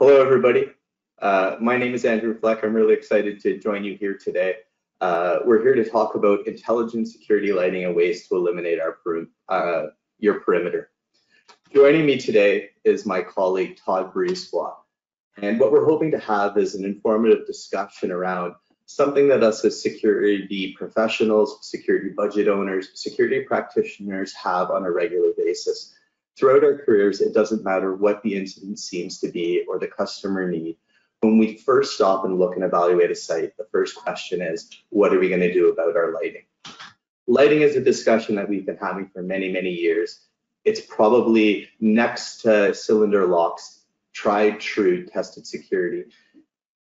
Hello, everybody. My name is Andrew Fleck. I'm really excited to join you here today. We're here to talk about intelligent security lighting and ways to eliminate your perimeter. Joining me today is my colleague, Todd Brisebois. And what we're hoping to have is an informative discussion around something that us as security professionals, security budget owners, security practitioners have on a regular basis. Throughout our careers, it doesn't matter what the incident seems to be or the customer need. When we first stop and look and evaluate a site, the first question is, what are we going to do about our lighting? Lighting is a discussion that we've been having for many, many years. It's probably next to cylinder locks, tried, true, tested security.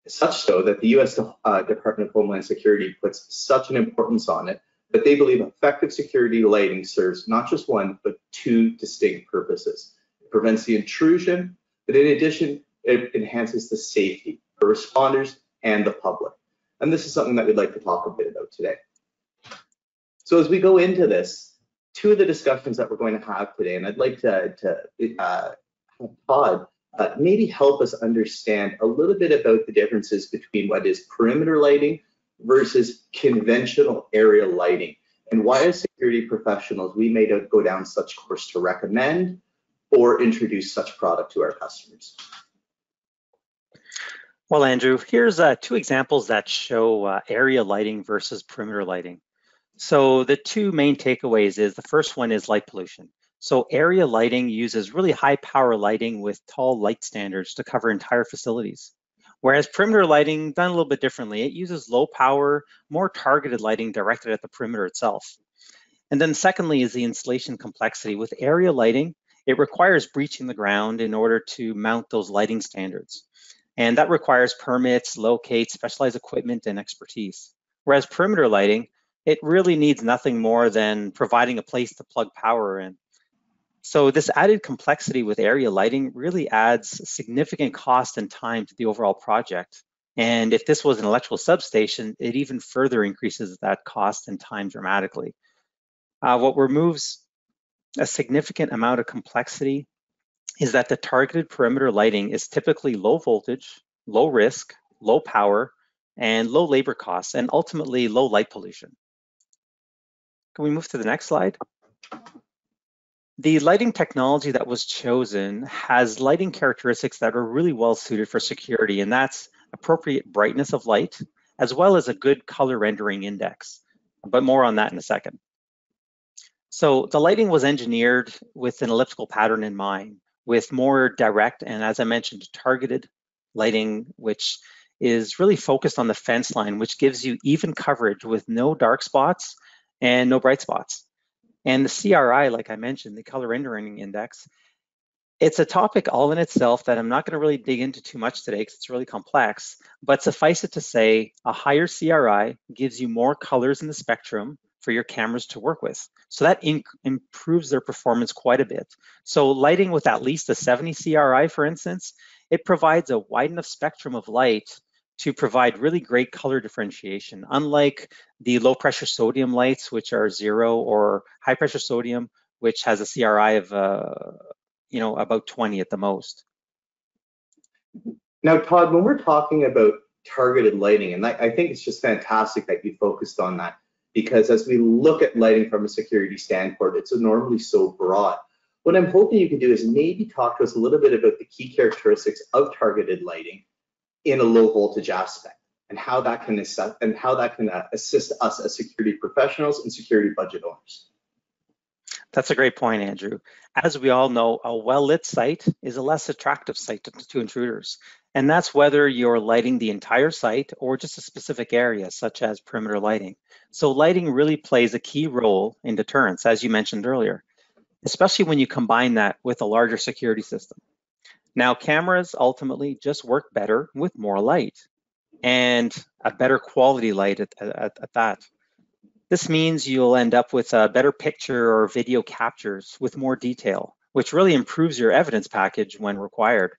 Such so that the U.S. Department of Homeland Security puts such an importance on it that they believe effective security lighting serves not just one, but two distinct purposes. It prevents the intrusion, but in addition, it enhances the safety for responders and the public. And this is something that we'd like to talk a bit about today. So as we go into this, two of the discussions that we're going to have today, and I'd like to have Todd maybe help us understand a little bit about the differences between what is perimeter lighting versus conventional area lighting, and why as security professionals we may go down such course to recommend or introduce such product to our customers. Well, Andrew, here's two examples that show area lighting versus perimeter lighting. So the two main takeaways is the first one is light pollution. So area lighting uses really high power lighting with tall light standards to cover entire facilities. Whereas perimeter lighting, done a little bit differently, it uses low power, more targeted lighting directed at the perimeter itself. And then secondly is the installation complexity. With area lighting, it requires breaching the ground in order to mount those lighting standards. And that requires permits, locate, specialized equipment, and expertise. Whereas perimeter lighting, it really needs nothing more than providing a place to plug power in. So this added complexity with area lighting really adds significant cost and time to the overall project. And if this was an electrical substation, it even further increases that cost and time dramatically. What removes a significant amount of complexity is that the targeted perimeter lighting is typically low voltage, low risk, low power, and low labor costs, and ultimately low light pollution. Can we move to the next slide? The lighting technology that was chosen has lighting characteristics that are really well suited for security, and that's appropriate brightness of light, as well as a good color rendering index, but more on that in a second. So the lighting was engineered with an elliptical pattern in mind, with more direct and, as I mentioned, targeted lighting, which is really focused on the fence line, which gives you even coverage with no dark spots and no bright spots. And the CRI, like I mentioned, the color rendering index, it's a topic all in itself that I'm not going to really dig into too much today because it's really complex, but suffice it to say, a higher CRI gives you more colors in the spectrum for your cameras to work with. So that improves their performance quite a bit. So lighting with at least a 70 CRI, for instance, it provides a wide enough spectrum of light to provide really great color differentiation, unlike the low pressure sodium lights, which are 0, or high pressure sodium, which has a CRI of about 20 at the most. Now, Todd, when we're talking about targeted lighting, and I think it's just fantastic that you focused on that, because as we look at lighting from a security standpoint, it's normally so broad. What I'm hoping you can do is maybe talk to us a little bit about the key characteristics of targeted lighting in a low voltage aspect, and how that can assist us as security professionals and security budget owners. That's a great point, Andrew. As we all know, a well-lit site is a less attractive site to intruders. And that's whether you're lighting the entire site or just a specific area, such as perimeter lighting. So lighting really plays a key role in deterrence, as you mentioned earlier, especially when you combine that with a larger security system. Now, cameras ultimately just work better with more light, and a better quality light at that. This means you'll end up with a better picture or video captures with more detail, which really improves your evidence package when required.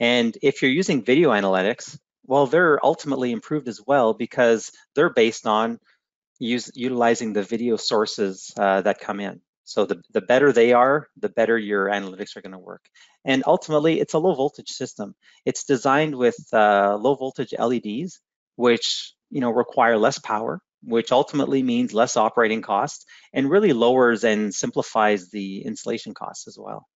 And if you're using video analytics, well, they're ultimately improved as well because they're based on utilizing the video sources that come in. So the better they are, the better your analytics are going to work. And ultimately, it's a low voltage system. It's designed with low voltage LEDs, which require less power, which ultimately means less operating costs and really lowers and simplifies the installation costs as well.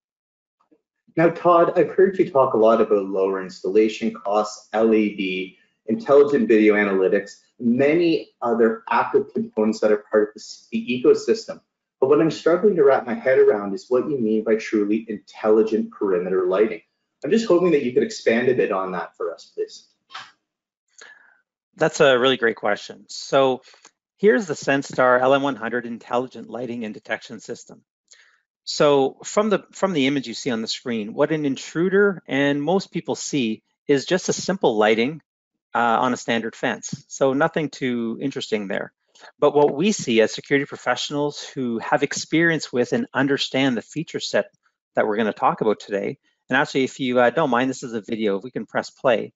Now, Todd, I've heard you talk a lot about lower installation costs, LED, intelligent video analytics, many other active components that are part of the ecosystem. But what I'm struggling to wrap my head around is what you mean by truly intelligent perimeter lighting. I'm just hoping that you could expand a bit on that for us, please. That's a really great question. So here's the Senstar LM100 intelligent lighting and detection system. So from the image you see on the screen, what an intruder and most people see is just a simple lighting on a standard fence. So nothing too interesting there. But what we see as security professionals who have experience with and understand the feature set that we're going to talk about today, and actually if you don't mind, this is a video, if we can press play.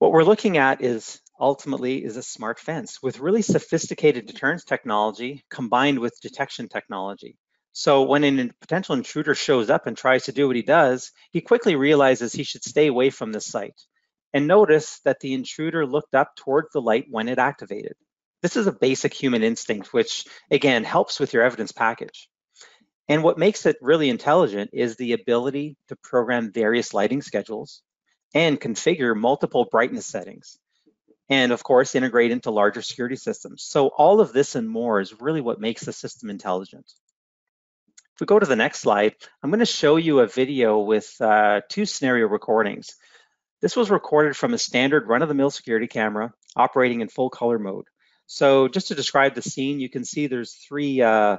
What we're looking at is ultimately is a smart fence with really sophisticated deterrence technology combined with detection technology. So when a potential intruder shows up and tries to do what he does, he quickly realizes he should stay away from the site. And notice that the intruder looked up towards the light when it activated. This is a basic human instinct, which again helps with your evidence package. And what makes it really intelligent is the ability to program various lighting schedules and configure multiple brightness settings. And of course, integrate into larger security systems. So all of this and more is really what makes the system intelligent. If we go to the next slide, I'm going to show you a video with 2 scenario recordings. This was recorded from a standard run-of-the-mill security camera operating in full color mode. So just to describe the scene, you can see there's 3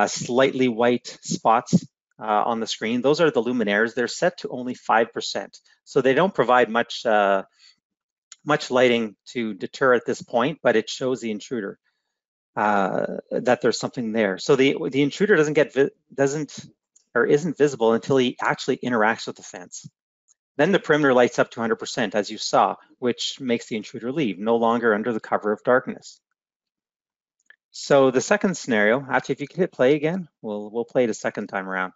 slightly white spots on the screen. Those are the luminaires. They're set to only 5%. So they don't provide much lighting to deter at this point, but it shows the intruder that there's something there. So the intruder isn't visible until he actually interacts with the fence. Then the perimeter lights up to 100%, as you saw, which makes the intruder leave, no longer under the cover of darkness. So the second scenario, actually, if you could hit play again, we'll play it a second time around.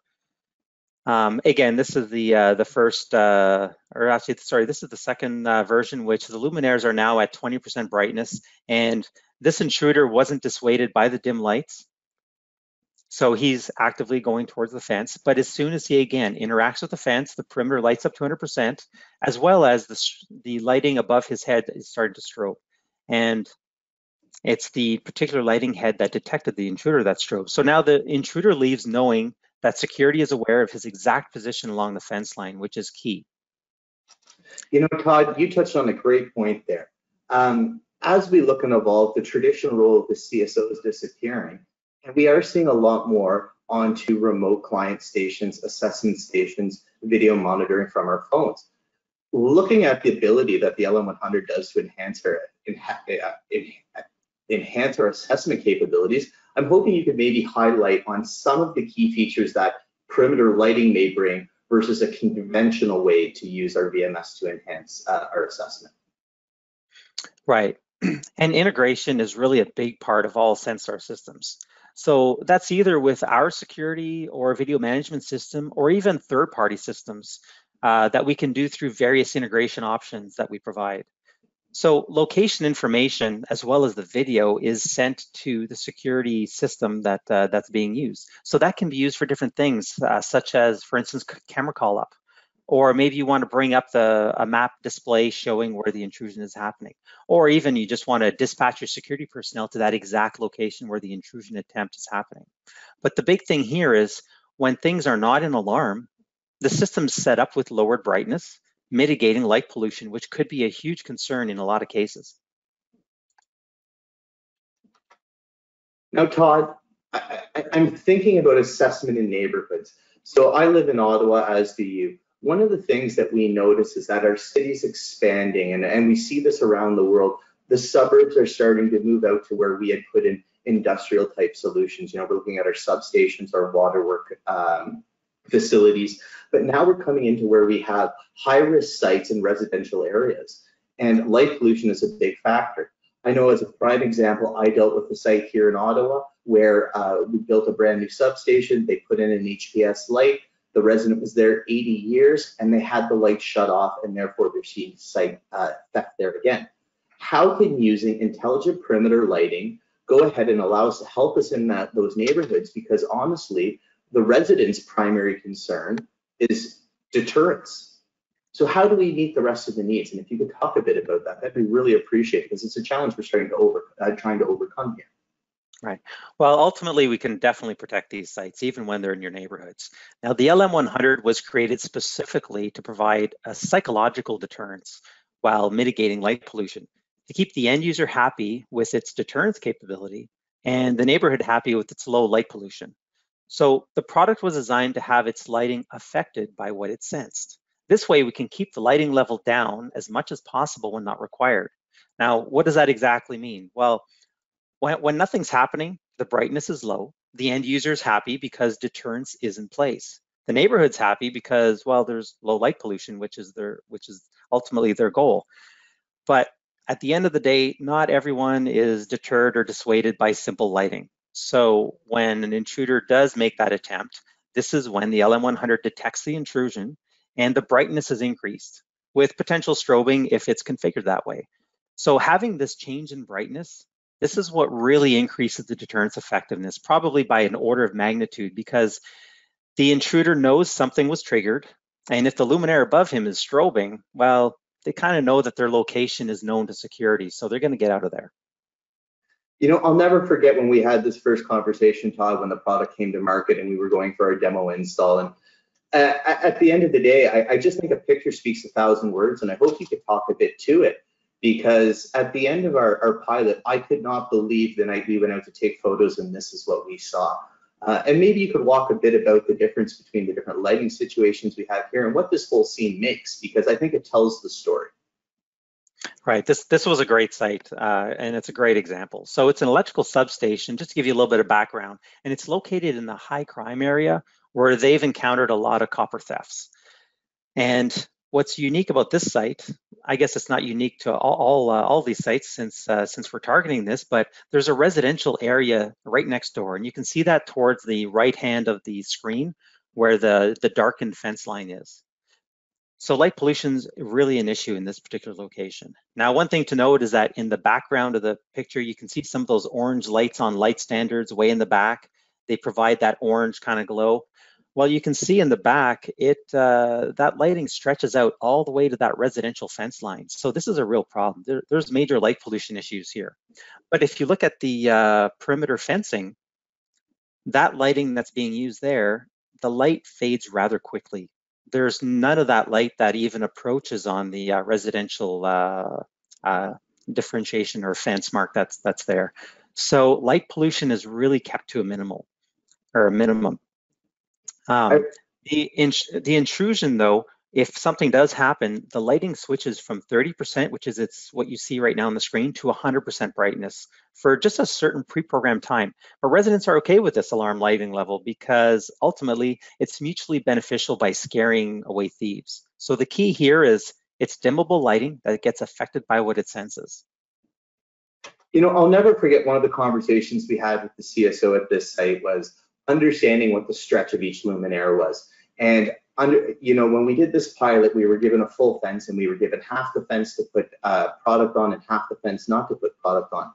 Again, this is the first, this is the second version, which the luminaires are now at 20% brightness, and this intruder wasn't dissuaded by the dim lights. So he's actively going towards the fence, but as soon as he again interacts with the fence, the perimeter lights up to 100%, as well as the lighting above his head is starting to strobe. And it's the particular lighting head that detected the intruder that strobed. So now the intruder leaves knowing that security is aware of his exact position along the fence line, which is key. You know, Todd, you touched on a great point there. As we look and evolve, the traditional role of the CSO is disappearing. And we are seeing a lot more onto remote client stations, assessment stations, video monitoring from our phones. Looking at the ability that the LM100 does to enhance our assessment capabilities, I'm hoping you could maybe highlight on some of the key features that perimeter lighting may bring versus a conventional way to use our VMS to enhance our assessment. Right, and integration is really a big part of all Senstar systems. So that's either with our security or video management system or even third-party systems that we can do through various integration options that we provide. So location information as well as the video is sent to the security system that's being used. So that can be used for different things, such as, for instance, camera call up, or maybe you want to bring up a map display showing where the intrusion is happening, or even you just want to dispatch your security personnel to that exact location where the intrusion attempt is happening. But the big thing here is when things are not in alarm, the system's set up with lowered brightness, mitigating light pollution, which could be a huge concern in a lot of cases. Now, Todd, I'm thinking about assessment in neighborhoods. So I live in Ottawa, as do you. One of the things that we notice is that our city's expanding, and we see this around the world. The suburbs are starting to move out to where we had put in industrial type solutions. You know, we're looking at our substations, our waterwork facilities, but now we're coming into where we have high-risk sites in residential areas, and light pollution is a big factor. I know as a prime example, I dealt with the site here in Ottawa. where we built a brand new substation. They put in an HPS light. The resident was there 80 years, and they had the light shut off, and therefore they're seeing site theft there again. How can using intelligent perimeter lighting go ahead and allow us to help us in those neighborhoods? Because honestly, the residents' primary concern is deterrence. So how do we meet the rest of the needs? And if you could talk a bit about that, that'd be really appreciated, because it's a challenge we're trying to overcome here. Right. Well, ultimately, we can definitely protect these sites, even when they're in your neighborhoods. Now, the LM100 was created specifically to provide a psychological deterrence while mitigating light pollution, to keep the end user happy with its deterrence capability and the neighborhood happy with its low light pollution. So the product was designed to have its lighting affected by what it sensed. This way, we can keep the lighting level down as much as possible when not required. Now, what does that exactly mean? Well, when nothing's happening, the brightness is low, the end user's happy because deterrence is in place. The neighborhood's happy because, well, there's low light pollution, which is ultimately their goal. But at the end of the day, not everyone is deterred or dissuaded by simple lighting. So when an intruder does make that attempt, this is when the LM100 detects the intrusion and the brightness is increased, with potential strobing if it's configured that way. So having this change in brightness, this is what really increases the deterrence effectiveness, probably by an order of magnitude, because the intruder knows something was triggered, and if the luminaire above him is strobing, well, they kind of know that their location is known to security, so they're going to get out of there. You know, I'll never forget when we had this first conversation, Todd, when the product came to market and we were going for our demo install. And at the end of the day, I just think a picture speaks 1,000 words, and I hope you could talk a bit to it. Because at the end of our pilot, I could not believe the night we went out to take photos and this is what we saw. And maybe you could walk a bit about the difference between the different lighting situations we have here and what this whole scene makes, because I think it tells the story. Right, this was a great site, and it's a great example. So it's an electrical substation, just to give you a little bit of background, and it's located in the high crime area where they've encountered a lot of copper thefts. And what's unique about this site, I guess it's not unique to all these sites since we're targeting this, but there's a residential area right next door, and you can see that towards the right hand of the screen where the darkened fence line is. So light pollution is really an issue in this particular location. Now, one thing to note is that in the background of the picture, you can see some of those orange lights on light standards way in the back. They provide that orange kind of glow. Well, you can see in the back, that lighting stretches out all the way to that residential fence line. So this is a real problem. There's major light pollution issues here. But if you look at the perimeter fencing, that lighting that's being used there, the light fades rather quickly. There's none of that light that even approaches on the residential differentiation or fence mark that's there. So light pollution is really kept to a minimum. The intrusion, though, if something does happen, the lighting switches from 30%, which is what you see right now on the screen, to 100% brightness for just a certain pre-programmed time. But residents are okay with this alarm lighting level because ultimately it's mutually beneficial by scaring away thieves. So the key here is it's dimmable lighting that gets affected by what it senses. You know, I'll never forget one of the conversations we had with the CSO at this site was understanding what the stretch of each luminaire was. And when we did this pilot, we were given a full fence and we were given half the fence to put product on and half the fence not to put product on.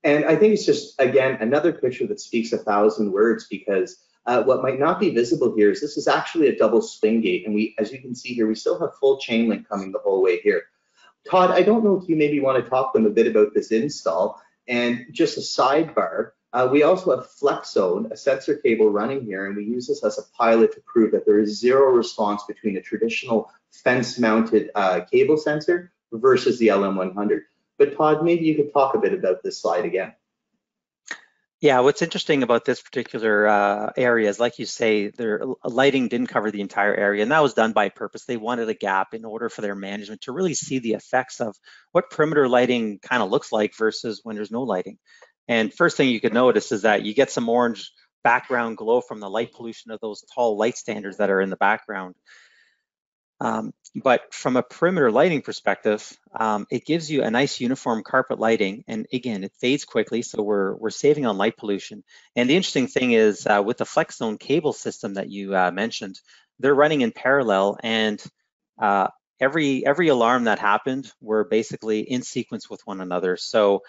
And I think it's just, again, another picture that speaks 1,000 words, because what might not be visible here is this is actually a double swing gate. And as you can see here, we still have full chain link coming the whole way here. Todd, I don't know if you maybe want to talk to them a bit about this install. And just a sidebar, we also have Flex Zone, a sensor cable running here, and we use this as a pilot to prove that there is zero response between a traditional fence-mounted cable sensor versus the LM100. But Todd, maybe you could talk a bit about this slide again. Yeah, what's interesting about this particular area is, like you say, their lighting didn't cover the entire area, and that was done by purpose. They wanted a gap in order for their management to really see the effects of what perimeter lighting kind of looks like versus when there's no lighting. And first thing you could notice is that you get some orange background glow from the light pollution of those tall light standards that are in the background. But from a perimeter lighting perspective, it gives you a nice uniform carpet lighting. And again, it fades quickly, so we're saving on light pollution. And the interesting thing is with the flex zone cable system that you mentioned, they're running in parallel, and every alarm that happened were basically in sequence with one another. So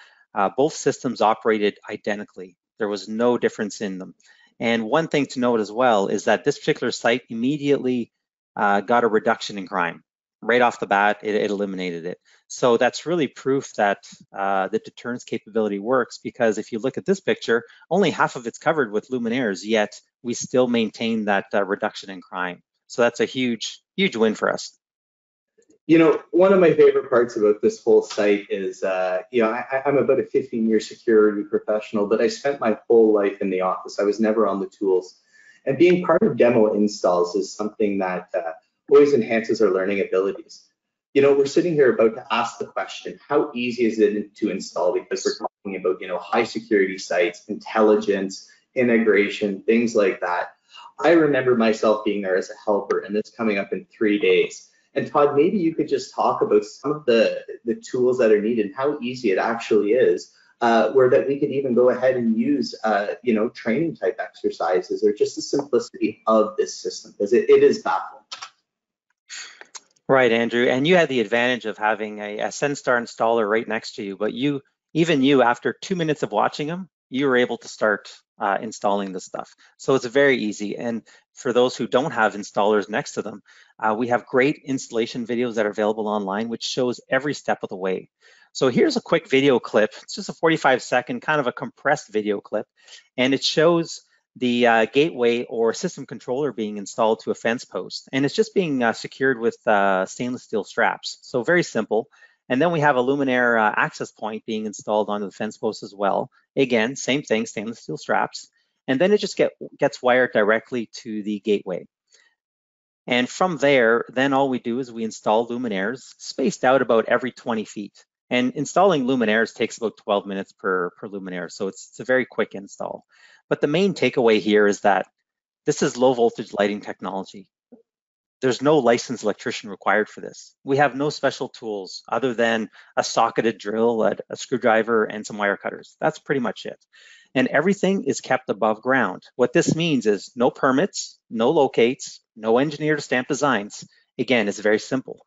both systems operated identically. There was no difference in them. And one thing to note as well is that this particular site immediately got a reduction in crime. Right off the bat, it eliminated it. So that's really proof that the deterrence capability works, because if you look at this picture, only half of it's covered with luminaires, yet we still maintain that reduction in crime. So that's a huge win for us. You know, one of my favorite parts about this whole site is, you know, I'm about a 15-year security professional, but I spent my whole life in the office. I was never on the tools. And being part of demo installs is something that always enhances our learning abilities. You know, we're sitting here about to ask the question, how easy is it to install? Because we're talking about, you know, high security sites, intelligence, integration, things like that. I remember myself being there as a helper, and this coming up in 3 days. And Todd, maybe you could just talk about some of the tools that are needed and how easy it actually is, where that we could even go ahead and use, you know, training type exercises, or just the simplicity of this system, because it is baffling. Right, Andrew, and you had the advantage of having a Senstar installer right next to you, but even you, after 2 minutes of watching them, you were able to start installing this stuff. So it's very easy. And for those who don't have installers next to them, we have great installation videos that are available online, which shows every step of the way. So here's a quick video clip. It's just a 45-second, kind of a compressed video clip, and it shows the gateway or system controller being installed to a fence post, and it's just being secured with stainless steel straps. So very simple. And then we have a luminaire access point being installed onto the fence post as well. Again, same thing, stainless steel straps. And then it just gets wired directly to the gateway. And from there, then all we do is we install luminaires spaced out about every 20 feet. And installing luminaires takes about 12 minutes per luminaire, so it's a very quick install. But the main takeaway here is that this is low voltage lighting technology. There's no licensed electrician required for this. We have no special tools other than a socketed drill, a screwdriver, and some wire cutters. That's pretty much it. And everything is kept above ground. What this means is no permits, no locates, no engineer to stamp designs. Again, it's very simple.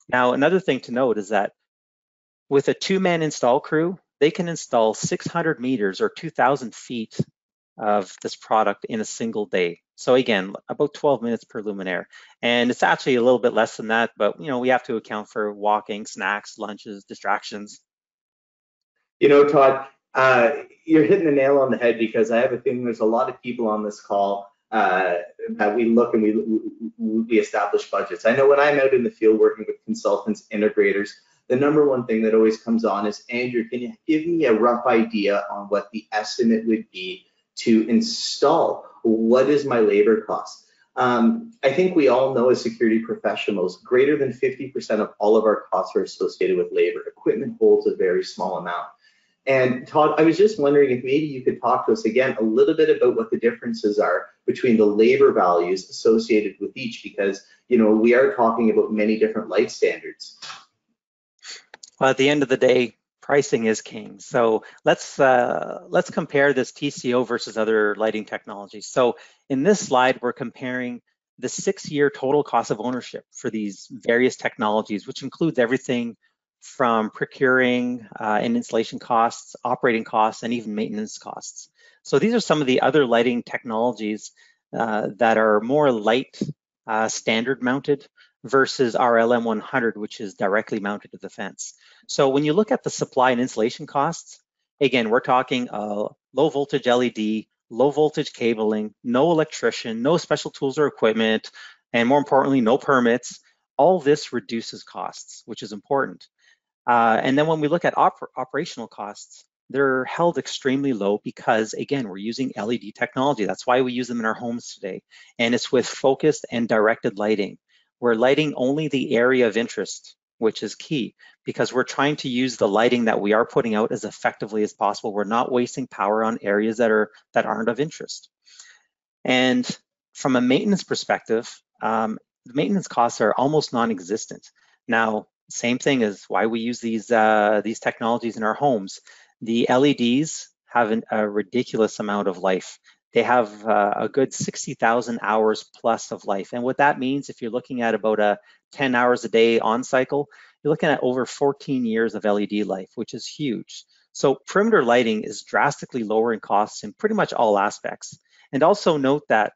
Now, another thing to note is that with a 2-man install crew, they can install 600 meters or 2,000 feet of this product in a single day. So again, about 12 minutes per luminaire. And it's actually a little bit less than that, but you know, we have to account for walking, snacks, lunches, distractions. You know, Todd, you're hitting the nail on the head, because I have a feeling there's a lot of people on this call that we look and we establish budgets. I know when I'm out in the field working with consultants, integrators, the number one thing that always comes on is, Andrew, can you give me a rough idea on what the estimate would be to install? What is my labor cost? I think we all know as security professionals, greater than 50% of all of our costs are associated with labor. Equipment holds a very small amount. And Todd, I was just wondering if maybe you could talk to us again a little bit about what the differences are between the labor values associated with each, because you know we are talking about many different light standards. Well, at the end of the day, pricing is king. So let's compare this TCO versus other lighting technologies. So in this slide, we're comparing the 6-year total cost of ownership for these various technologies, which includes everything from procuring and installation costs, operating costs, and even maintenance costs. So these are some of the other lighting technologies that are more light standard mounted versus our LM100, which is directly mounted to the fence. So when you look at the supply and installation costs, again, we're talking low voltage LED, low voltage cabling, no electrician, no special tools or equipment, and more importantly, no permits. All this reduces costs, which is important. And then when we look at operational costs, they're held extremely low because, again, we're using LED technology. That's why we use them in our homes today. And it's with focused and directed lighting. We're lighting only the area of interest, which is key, because we're trying to use the lighting that we are putting out as effectively as possible. We're not wasting power on areas that aren't of interest. And from a maintenance perspective, the maintenance costs are almost non-existent. Now, same thing as why we use these technologies in our homes. The LEDs have a ridiculous amount of life. They have a good 60,000 hours plus of life. And what that means, if you're looking at about a 10 hours a day on cycle, you're looking at over 14 years of LED life, which is huge. So perimeter lighting is drastically lower in costs in pretty much all aspects. And also note that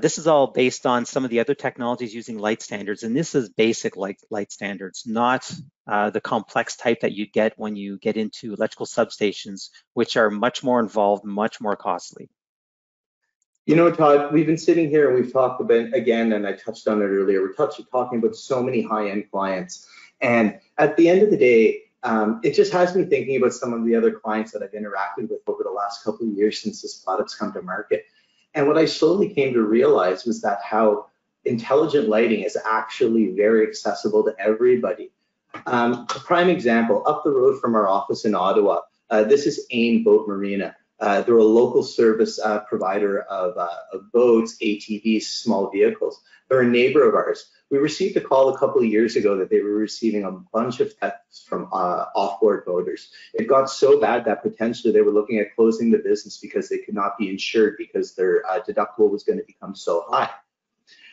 this is all based on some of the other technologies using light standards, and this is basic light standards, not the complex type that you get when you get into electrical substations, which are much more involved, much more costly. You know, Todd, we've been sitting here and we've talked about, again, and I touched on it earlier, we're talking about so many high-end clients. And at the end of the day, it just has me thinking about some of the other clients that I've interacted with over the last couple of years since this product's come to market. And what I slowly came to realize was that how intelligent lighting is actually very accessible to everybody. A prime example, up the road from our office in Ottawa, this is AIM Boat Marina. They're a local service provider of boats, ATVs, small vehicles. They're a neighbor of ours. We received a call a couple of years ago that they were receiving a bunch of thefts from off-board boaters. It got so bad that potentially they were looking at closing the business because they could not be insured because their deductible was going to become so high.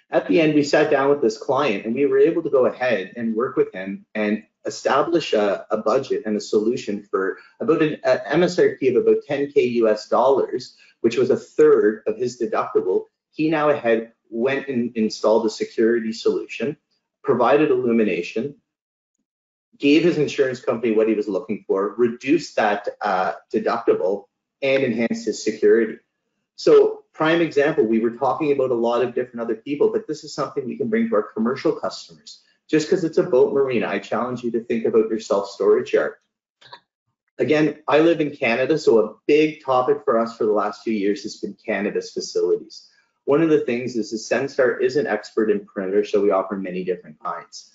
At the end, we sat down with this client and we were able to go ahead and work with him and establish a budget and a solution for about an MSRP of about 10K US dollars, which was a third of his deductible. He now went and installed a security solution, provided illumination, gave his insurance company what he was looking for, reduced that deductible, and enhanced his security. So prime example, we were talking about a lot of different other people, but this is something we can bring to our commercial customers. Just because it's a boat marina, I challenge you to think about your self-storage yard. Again, I live in Canada, so a big topic for us for the last few years has been Canada's facilities. One of the things is Senstar is an expert in perimeter, so we offer many different kinds.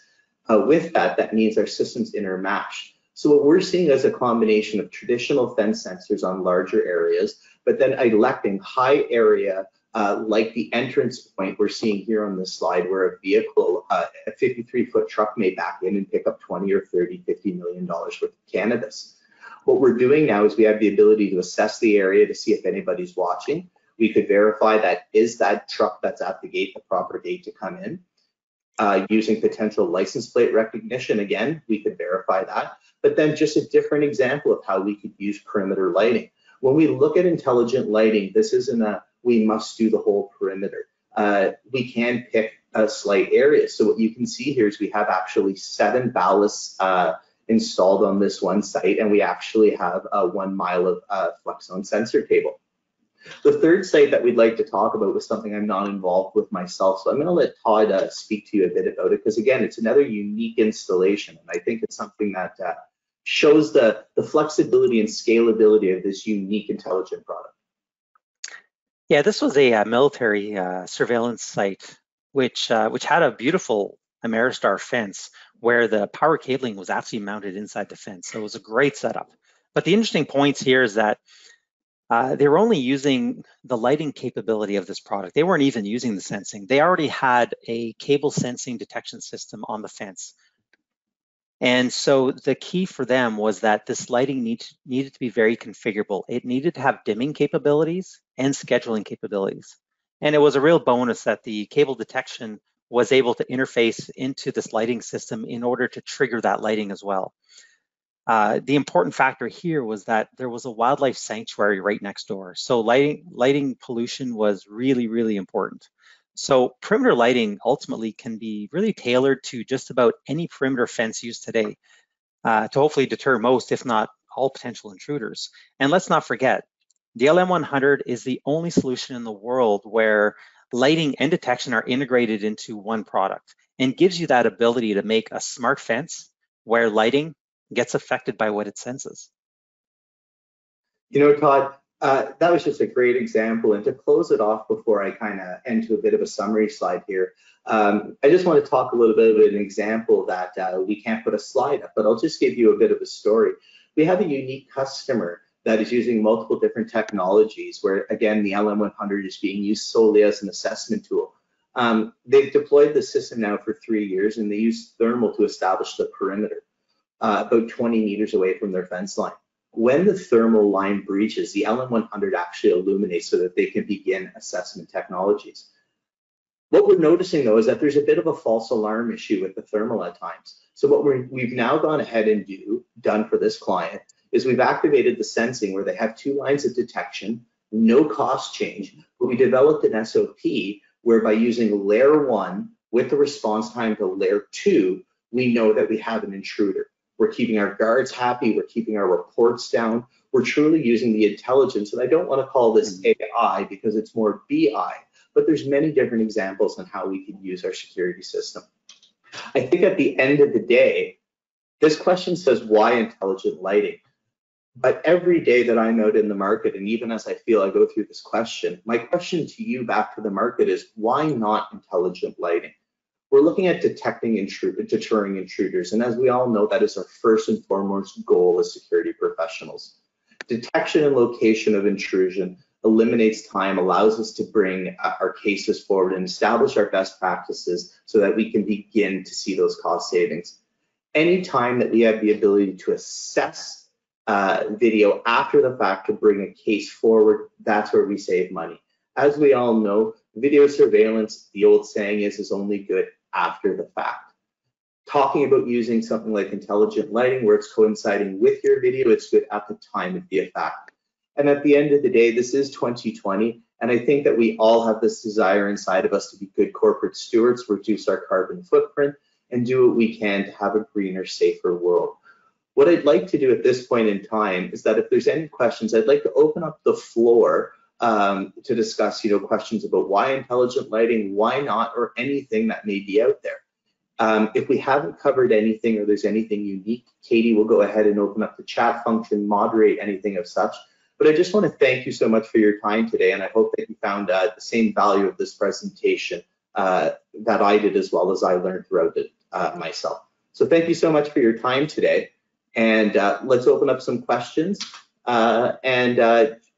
With that, that means our systems intermatch. So what we're seeing is a combination of traditional fence sensors on larger areas, but then electing high area like the entrance point we're seeing here on this slide, where a vehicle, a 53-foot truck may back in and pick up 20 or 30, $50 million worth of cannabis. What we're doing now is we have the ability to assess the area to see if anybody's watching. We could verify that is that truck that's at the gate the proper gate to come in. Using potential license plate recognition, again, we could verify that. But then just a different example of how we could use perimeter lighting. When we look at intelligent lighting, this isn't a we must do the whole perimeter. We can pick a slight area. So what you can see here is we have actually 7 ballasts installed on this one site, and we actually have 1 mile of flex zone sensor cable. The third site that we'd like to talk about was something I'm not involved with myself, so I'm going to let Todd speak to you a bit about it, because again, it's another unique installation, and I think it's something that shows the flexibility and scalability of this unique intelligent product. Yeah, this was a military surveillance site, which had a beautiful Ameristar fence where the power cabling was actually mounted inside the fence. So it was a great setup. But the interesting points here is that they were only using the lighting capability of this product. They weren't even using the sensing. They already had a cable sensing detection system on the fence. And so the key for them was that this lighting needed to be very configurable. It needed to have dimming capabilities and scheduling capabilities. And it was a real bonus that the cable detection was able to interface into this lighting system in order to trigger that lighting as well. The important factor here was that there was a wildlife sanctuary right next door. So lighting pollution was really, really important. So perimeter lighting ultimately can be really tailored to just about any perimeter fence used today to hopefully deter most, if not all, potential intruders. And let's not forget, the LM100 is the only solution in the world where lighting and detection are integrated into one product and gives you that ability to make a smart fence where lighting gets affected by what it senses. You know, Todd, that was just a great example. And to close it off before I kind of end to a bit of a summary slide here, I just want to talk a little bit of an example that we can't put a slide up, but I'll just give you a bit of a story. We have a unique customer that is using multiple different technologies where, again, the LM100 is being used solely as an assessment tool. They've deployed the system now for 3 years, and they use thermal to establish the perimeter about 20 meters away from their fence line. When the thermal line breaches, the LM100 actually illuminates so that they can begin assessment technologies. What we're noticing though is that there's a bit of a false alarm issue with the thermal at times. So what we've now gone ahead and done for this client is we've activated the sensing where they have 2 lines of detection, no cost change, but we developed an SOP whereby using layer 1 with the response time to layer 2, we know that we have an intruder. We're keeping our guards happy, we're keeping our reports down, we're truly using the intelligence, and I don't want to call this AI because it's more BI, but there's many different examples on how we can use our security system. I think at the end of the day, this question says, why intelligent lighting? But every day that I'm out in the market, and even as I feel I go through this question, my question to you back to the market is, why not intelligent lighting? We're looking at deterring intruders, and as we all know, that is our first and foremost goal as security professionals. Detection and location of intrusion eliminates time, allows us to bring our cases forward and establish our best practices so that we can begin to see those cost savings. Anytime that we have the ability to assess video after the fact to bring a case forward, that's where we save money. As we all know, video surveillance, the old saying is only good after the fact. Talking about using something like intelligent lighting where it's coinciding with your video, it's good at the time of the fact. And at the end of the day, this is 2020, and I think that we all have this desire inside of us to be good corporate stewards, reduce our carbon footprint, and do what we can to have a greener, safer world. What I'd like to do at this point in time is that if there's any questions, I'd like to open up the floor to discuss, questions about why intelligent lighting, why not, or anything that may be out there. If we haven't covered anything or there's anything unique, Katie will go ahead and open up the chat function, moderate anything of such. But I just want to thank you so much for your time today, and I hope that you found the same value of this presentation that I did, as well as I learned throughout it myself. So thank you so much for your time today, and let's open up some questions.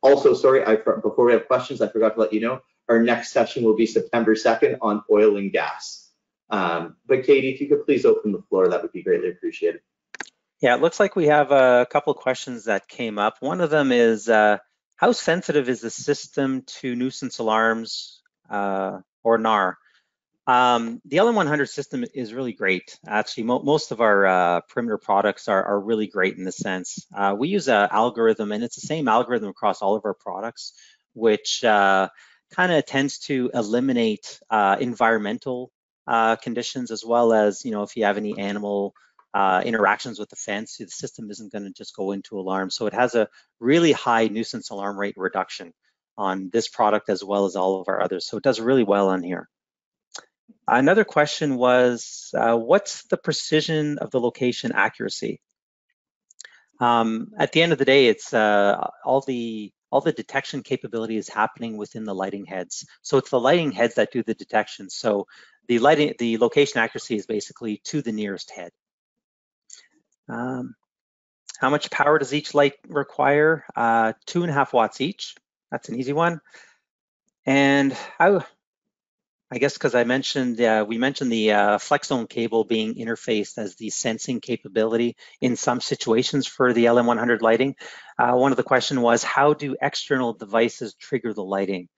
Also, sorry, before we have questions, I forgot to let you know, our next session will be September 2nd on oil and gas. But Katie, if you could please open the floor, that would be greatly appreciated. Yeah, it looks like we have a couple of questions that came up. One of them is, how sensitive is the system to nuisance alarms or NAR? The LM100 system is really great. Actually, most of our perimeter products are really great in this sense. We use an algorithm, and it's the same algorithm across all of our products, which kind of tends to eliminate environmental conditions, as well as, if you have any animal interactions with the fence, the system isn't going to just go into alarm. So it has a really high nuisance alarm rate reduction on this product as well as all of our others. So it does really well on here. Another question was, what's the precision of the location accuracy? At the end of the day, it's all the detection capability is happening within the lighting heads. So it's the lighting heads that do the detection. So the location accuracy is basically to the nearest head. How much power does each light require? 2.5 watts each. That's an easy one. And I guess because we mentioned the flex zone cable being interfaced as the sensing capability in some situations for the LM100 lighting. One of the questions was, how do external devices trigger the lighting?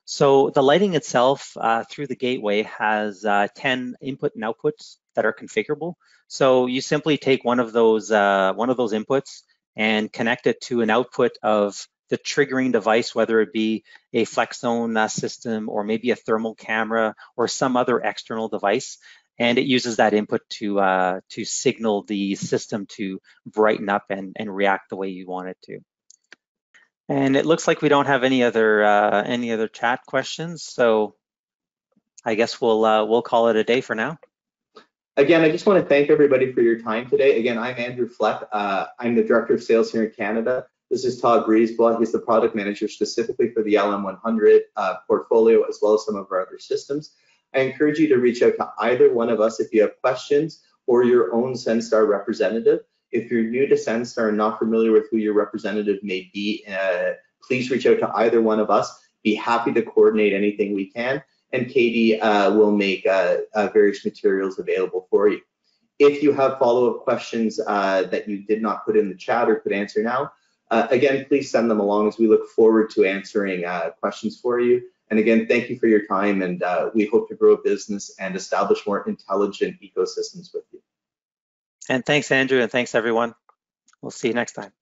So the lighting itself through the gateway has 10 input and outputs that are configurable. So you simply take one of those inputs and connect it to an output of the triggering device, whether it be a flex zone system or maybe a thermal camera or some other external device, and it uses that input to signal the system to brighten up and react the way you want it to. And it looks like we don't have any other chat questions, so I guess we'll call it a day for now. Again, I just want to thank everybody for your time today. Again, I'm Andrew Fleck. I'm the Director of Sales here in Canada. This is Todd Griesblatt. He's the product manager specifically for the LM100 portfolio, as well as some of our other systems. I encourage you to reach out to either one of us if you have questions, or your own Senstar representative. If you're new to Senstar and not familiar with who your representative may be, please reach out to either one of us. Be happy to coordinate anything we can. and Katie will make various materials available for you. If you have follow-up questions that you did not put in the chat or could answer now, again, please send them along, as we look forward to answering questions for you. And again, thank you for your time, and we hope to grow a business and establish more intelligent ecosystems with you. And thanks, Andrew, and thanks, everyone. We'll see you next time.